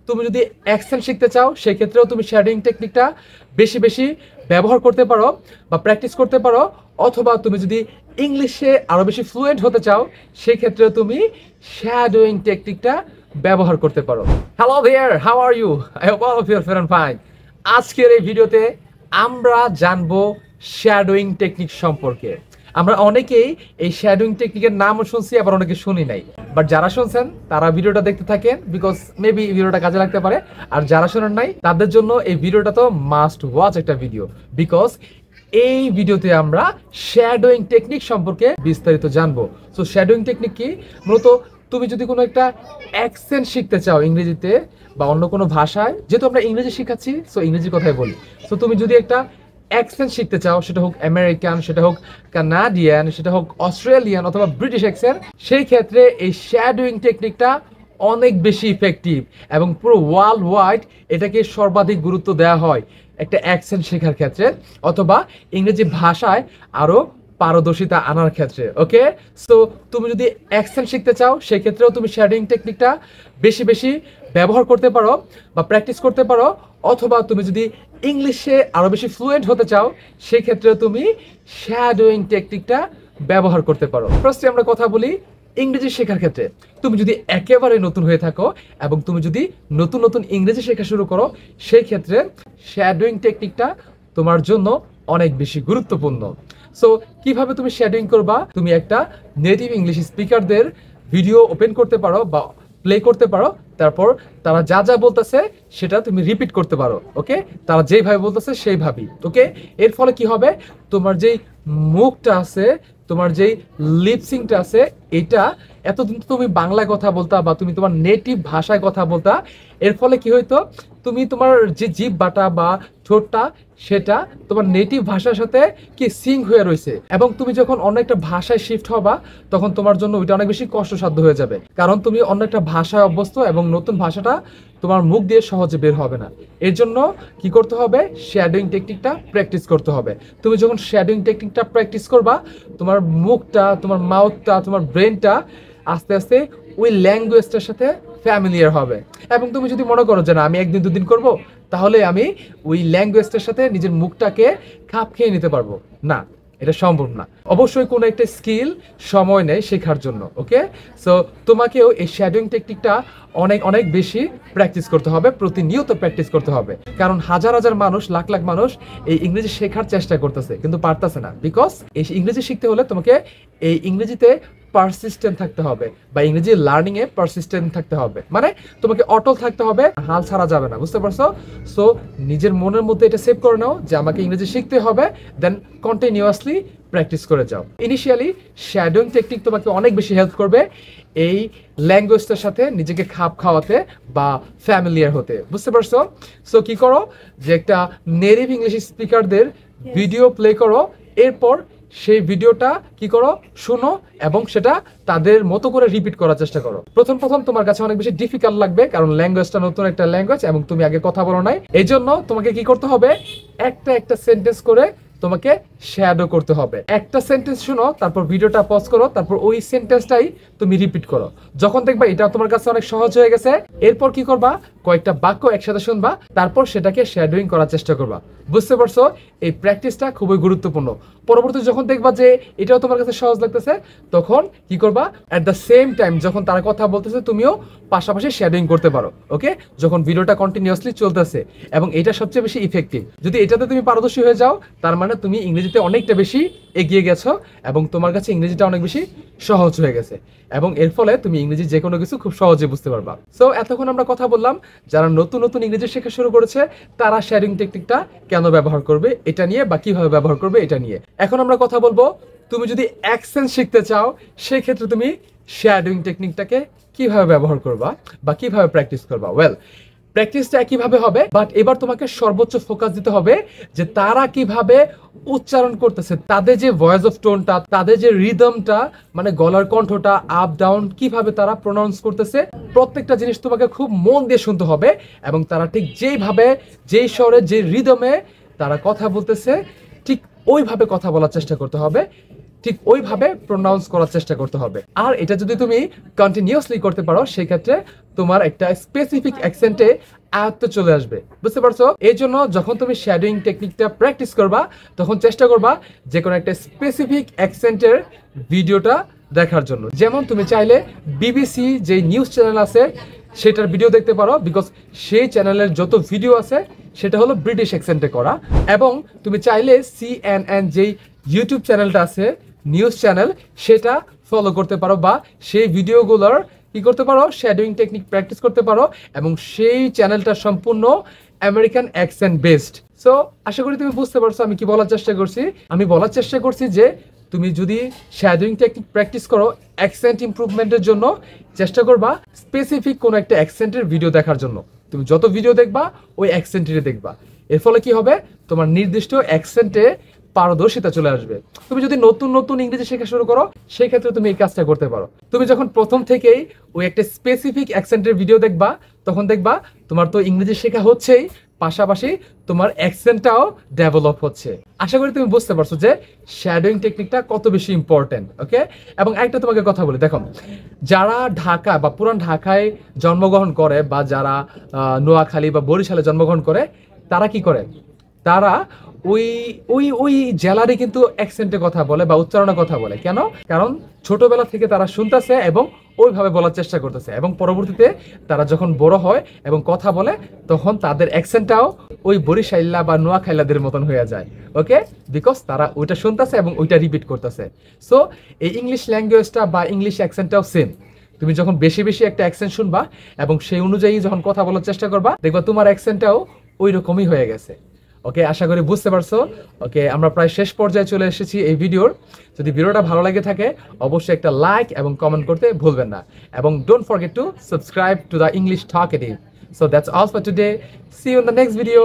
তুমি যদি অ্যাকসেন্ট শিখতে চাও সেক্ষেত্রেও তুমি শ্যাডোয়িং টেকনিকটা বেশি বেশি ব্যবহার করতে পারো বা প্র্যাকটিস করতে পারো, অথবা তুমি যদি ইংলিশে আরও বেশি ফ্লুয়েন্ট হতে চাও সেক্ষেত্রেও তুমি শ্যাডোয়িং টেকনিকটা ব্যবহার করতে পারো। Hello there, how are you? I hope all of you are fair and fine. আজকের এই ভিডিওতে আমরা জানবো শ্যাডোয়িং টেকনিক সম্পর্কে। আমরা অনেকেই এই শ্যাডোয়িং টেকনিকের নামও শুনছি, আবার অনেকে শুনি নাই। বাট যারা শুনছেন তারা ভিডিওটা দেখতে থাকেন, বিকজ মেবি ভিডিওটা কাজে লাগতে পারে। আর যারা শোনেন নাই তাদের জন্য এই ভিডিওটা তো মাস্ট ওয়াচ একটা ভিডিও, বিকজ এই ভিডিওতে আমরা শ্যাডোয়িং টেকনিক সম্পর্কে বিস্তারিত জানবো। সো শ্যাডোয়িং টেকনিক কি? মূলত তুমি যদি কোনো একটা অ্যাকসেন্ট শিখতে চাও ইংরেজিতে বা অন্য কোনো ভাষায়, যেহেতু আমরা ইংরেজি শিখাচ্ছি সো ইংরেজির কথাই বলি। সো তুমি যদি একটা অ্যাকসেন্ট শিখতে চাও, সেটা হোক আমেরিকান, সেটা হোক কানাডিয়ান, সেটা হোক অস্ট্রেলিয়ান অথবা ব্রিটিশ অ্যাকসেন্ট, সেই ক্ষেত্রে এই শ্যাডোয়িং টেকনিকটা অনেক বেশি ইফেক্টিভ এবং পুরো ওয়ার্ল্ড ওয়াইড এটাকে সর্বাধিক গুরুত্ব দেওয়া হয় একটা অ্যাকসেন্ট শেখার ক্ষেত্রে অথবা ইংরেজি ভাষায় আরও পারদর্শিতা আনার ক্ষেত্রে। ওকে, সো তুমি যদি অ্যাকসেন্ট শিখতে চাও সেক্ষেত্রেও তুমি শ্যাডোয়িং টেকনিকটা বেশি বেশি ব্যবহার করতে পারো বা প্র্যাকটিস করতে পারো, অথবা তুমি যদি ইংলিশে আরও বেশি ফ্লুয়েন্ট হতে চাও সেক্ষেত্রে তুমি শ্যাডোয়িং টেকনিকটা ব্যবহার করতে পারো। ফার্স্টে আমরা কথা বলি ইংরেজি শেখার ক্ষেত্রে। তুমি যদি একেবারে নতুন হয়ে থাকো এবং তুমি যদি নতুন নতুন ইংরেজি শেখা শুরু করো সেই ক্ষেত্রে শ্যাডোয়িং টেকনিকটা তোমার জন্য অনেক বেশি গুরুত্বপূর্ণ। সো কিভাবে তুমি শ্যাডোয়িং করবা? তুমি একটা নেটিভ ইংলিশ স্পিকারদের ভিডিও ওপেন করতে পারো বা প্লে করতে পারো, তারপর তারা যা যা বলতেছে সেটা তুমি রিপিট করতে পারো। ওকে, তারা যেইভাবে বলতেছে সেইভাবেই। ওকে, এর ফলে কি হবে? তোমার যেই মুখটা আছে, তোমার যেই লিপসিংটা আছে, এটা এতদিন তো তুমি বাংলায় কথা বলতা বা তুমি তোমার নেটিভ ভাষায় কথা বলতা, এর ফলে কি হইতো? তুমি তোমার যে জিভ বাটা বা ঠোঁটটা সেটা তোমার নেটিভ ভাষার সাথে কি সিঙ্ক হয়ে রয়েছে, এবং তুমি যখন অন্য একটা ভাষায় শিফট হবা তখন তোমার জন্য ওইটা অনেক বেশি কষ্টসাধ্য হয়ে যাবে, কারণ তুমি অন্য একটা ভাষায় অভ্যস্ত এবং নতুন ভাষাটা তোমার মুখ দিয়ে সহজে বের হবে না। এর জন্য কি করতে হবে? শ্যাডোয়িং টেকনিকটা প্র্যাকটিস করতে হবে। তুমি যখন শ্যাডোয়িং টেকনিকটা প্র্যাকটিস করবা তোমার মুখটা, তোমার মাউথটা, তোমার ব্রেনটা আস্তে আস্তে ওই ল্যাঙ্গুয়েজটার সাথে ফ্যামিলিয়ার হবে। এবং তুমি যদি মনে করো যে না আমি একদিন দুদিন করব তাহলে আমি ওই ল্যাঙ্গুয়েজটার সাথে নিজের মুখটাকে খাপ খেয়ে নিতে পারবো, না, এটা সম্ভব না। অবশ্যই কোনো একটা স্কিল সময় নেই শেখার জন্য। ওকে, সো তোমাকেও এই শ্যাডোয়িং টেকনিকটা অনেক অনেক বেশি প্র্যাকটিস করতে হবে, প্রতিনিয়ত প্র্যাকটিস করতে হবে। কারণ হাজার হাজার মানুষ, লাখ লাখ মানুষ এই ইংরেজি শেখার চেষ্টা করতেছে কিন্তু পারতেছে না, বিকজ এই ইংরেজি শিখতে হলে তোমাকে এই ইংরেজিতে পারসিস্টেন্ট থাকতে হবে বা ইংরেজি লার্নিং এ পারসিস্টেন্ট থাকতে হবে, মানে তোমাকে অটল থাকতে হবে, হাল ছাড়া যাবে না। বুঝতে পারছো? সো নিজের মনের মধ্যে এটা সেভ করে নাও যে আমাকে ইংরেজি শিখতে হবে, দেন কন্টিনিউয়াসলি প্র্যাকটিস করে যাও। ইনিশিয়ালি শ্যাডোয়িং টেকনিক তোমাকে অনেক বেশি হেল্প করবে এই ল্যাঙ্গুয়েজটার সাথে নিজেকে খাপ খাওয়াতে বা ফ্যামিলিয়ার হতে। বুঝতে পারছো? সো কি করো যে একটা নেটিভ ইংলিশ স্পিকারদের ভিডিও প্লে করো, এরপর সেই ভিডিওটা কি করো, শুনো এবং সেটা তাদের মতো করে রিপিট করার চেষ্টা করো। প্রথম প্রথম তোমার কাছে অনেক বেশি ডিফিকাল্ট লাগবে, কারণ ল্যাঙ্গুয়েজটা নতুন একটা ল্যাঙ্গুয়েজ এবং তুমি আগে কথা বলো নাই। এই জন্য তোমাকে কি করতে হবে? একটা একটা সেন্টেন্স করে তোমাকে শ্যাডো করতে হবে। একটা সেন্টেন্স শুনো, তারপর ভিডিওটা পজ করো, তারপর ওই সেন্টেন্সটাই তুমি রিপিট করো। যখন দেখবা এটা তোমার কাছে অনেক সহজ হয়ে গেছে, এরপর কি করবা? কয়েকটা বাক্য একসাথে শুনবা, তারপর সেটাকে শ্যাডোয়িং করার চেষ্টা করবা। বুঝতে পারছো? এই প্র্যাকটিসটা খুবই গুরুত্বপূর্ণ। পরবর্তী যখন দেখবা যে এটাও তোমার কাছে সহজ লাগতেছে তখন কি করবা? অ্যাট দ্য সেম টাইম যখন তারা কথা বলতেছে তুমিও পাশাপাশি শ্যাডোয়িং করতে পারো। ওকে, যখন ভিডিওটা কন্টিনিউয়াসলি চলতেছে, এবং এটা সবচেয়ে বেশি ইফেক্টিভ। যদি এটাতে তুমি পারদর্শী হয়ে যাও তার মানে তুমি ইংরেজিতে অনেকটা বেশি এগিয়ে গেছো এবং তোমার কাছে ইংরেজিটা অনেক বেশি সহজ হয়ে গেছে, এবং এর ফলে তুমি ইংরেজি যে কোনো কিছু খুব সহজে বুঝতে পারবা। সো এতক্ষণ আমরা কথা বললাম যারা নতুন নতুন ইংরেজি শেখা শুরু করেছে তারা শ্যাডোয়িং টেকনিকটা কেন ব্যবহার করবে এটা নিয়ে, বা কিভাবে ব্যবহার করবে এটা নিয়ে। এখন আমরা কথা বলবো তুমি যদি অ্যাকসেন্ট শিখতে চাও সেই ক্ষেত্রে তুমি শ্যাডোয়িং টেকনিকটাকে কিভাবে ব্যবহার করবা বা কিভাবে প্র্যাকটিস করবা। ওয়েল, প্র্যাকটিসটা একইভাবে হবে, বাট এবার তোমাকে সর্বোচ্চ ফোকাস দিতে হবে যে তারা কিভাবে উচ্চারণ করতেছে, তাদের যে ভয়েস অফ টোনটা, তাদের যে রিদমটা, মানে গলার কণ্ঠটা আপ ডাউন কিভাবে তারা প্রোনাউন্স করতেছে, প্রত্যেকটা জিনিস তোমাকে খুব মন দিয়ে শুনতে হবে, এবং তারা ঠিক যেইভাবে, যেই স্বরে, যে রিদমে তারা কথা বলতেছে ঠিক ওইভাবে কথা বলার চেষ্টা করতে হবে, ঠিক ওইভাবে প্রোনাউন্স করার চেষ্টা করতে হবে। আর এটা যদি তুমি কন্টিনিউয়াসলি করতে পারো সেক্ষেত্রে তোমার একটা স্পেসিফিক অ্যাকসেন্টে আয়ত্ত চলে আসবে, বুঝতে পারছো? এই জন্য যখন তুমি শ্যাডোয়িং টেকনিকটা প্র্যাকটিস করবা তখন চেষ্টা করবা যে কোনো একটা স্পেসিফিক অ্যাকসেন্টের ভিডিওটা দেখার জন্য। যেমন তুমি চাইলে বিবিসি যে নিউজ চ্যানেল আছে সেটার ভিডিও দেখতে পারো, বিকজ সেই চ্যানেলের যত ভিডিও আছে সেটা হলো ব্রিটিশ অ্যাকসেন্টে করা। এবং তুমি চাইলে CNN যেই ইউটিউব চ্যানেলটা আছে নিউজ চ্যানেল, সেটা ফলো করতে পারো বা সেই ভিডিওগুলোর কি করতে পারো, শ্যাডোয়িং টেকনিক প্র্যাকটিস করতে পারো, এবং সেই চ্যানেলটা সম্পূর্ণ আমেরিকান অ্যাকসেন্ট বেসড। সো আশা করি তুমি বুঝতে পারছো আমি কি বলার চেষ্টা করছি। আমি বলার চেষ্টা করছি যে তুমি যদি শ্যাডোয়িং টেকনিক প্র্যাকটিস করো অ্যাকসেন্ট ইমপ্রুভমেন্টের জন্য, চেষ্টা করবা স্পেসিফিক কোনো একটা অ্যাকসেন্টের ভিডিও দেখার জন্য। তুমি যত ভিডিও দেখবা ওই অ্যাকসেন্টেরই দেখবা। এর ফলে কি হবে, তোমার নির্দিষ্ট অ্যাকসেন্টে পারদর্শিতা চলে আসবে। তুমি যদি নতুন নতুন ইংরেজি শেখা শুরু করো সেই ক্ষেত্রে তুমি এই কাজটা করতে পারো। তুমি যখন প্রথম থেকেই ওই একটা স্পেসিফিক অ্যাকসেন্টের ভিডিও দেখবা তখন দেখবা তোমার তো ইংরেজি শেখা হচ্ছেই, পাশাপাশি তোমার অ্যাকসেন্টটাও ডেভেলপ হচ্ছে। আশা করি তুমি বুঝতে পারছো যে শ্যাডোয়িং টেকনিকটা কত বেশি ইম্পর্টেন্ট। ওকে, এবং একটা তোমাকে কথা বলি, দেখো যারা ঢাকা বা পুরান ঢাকায় জন্মগ্রহণ করে বা যারা নোয়াখালী বা বরিশালে জন্মগ্রহণ করে, তারা কি করে, তারা ওই ওই ওই জেলারই কিন্তু অ্যাকসেন্টে কথা বলে বা উচ্চারণে কথা বলে। কেন? কারণ ছোটবেলা থেকে তারা শুনতেছে এবং ওইভাবে বলার চেষ্টা করতেছে, এবং পরবর্তীতে তারা যখন বড় হয় এবং কথা বলে তখন তাদের অ্যাকসেন্টটাও ওই বরিশাইল্লা বা নোয়াখাইলাদের মতন হয়ে যায়। ওকে, বিকজ তারা ওইটা শুনতেছে এবং ওইটা রিপিট করতেছে। সো এই ইংলিশ ল্যাঙ্গুয়েজটা বা ইংলিশ অ্যাকসেন্টটাও সেম। তুমি যখন বেশি বেশি একটা অ্যাকসেন্ট শুনবা এবং সেই অনুযায়ী যখন কথা বলার চেষ্টা করবা, দেখবা তোমার অ্যাকসেন্টটাও ওই রকমই হয়ে গেছে। ওকে, আশা করি বুঝতে পারছো। ওকে, আমরা প্রায় শেষ পর্যায়ে চলে এসেছি এই ভিডিওর। যদি ভিডিওটা ভালো লাগে থাকে অবশ্যই একটা লাইক এবং কমেন্ট করতে ভুলবেন না, এবং don't forget to subscribe to the English talkative. So that's all for today, see you in the next video.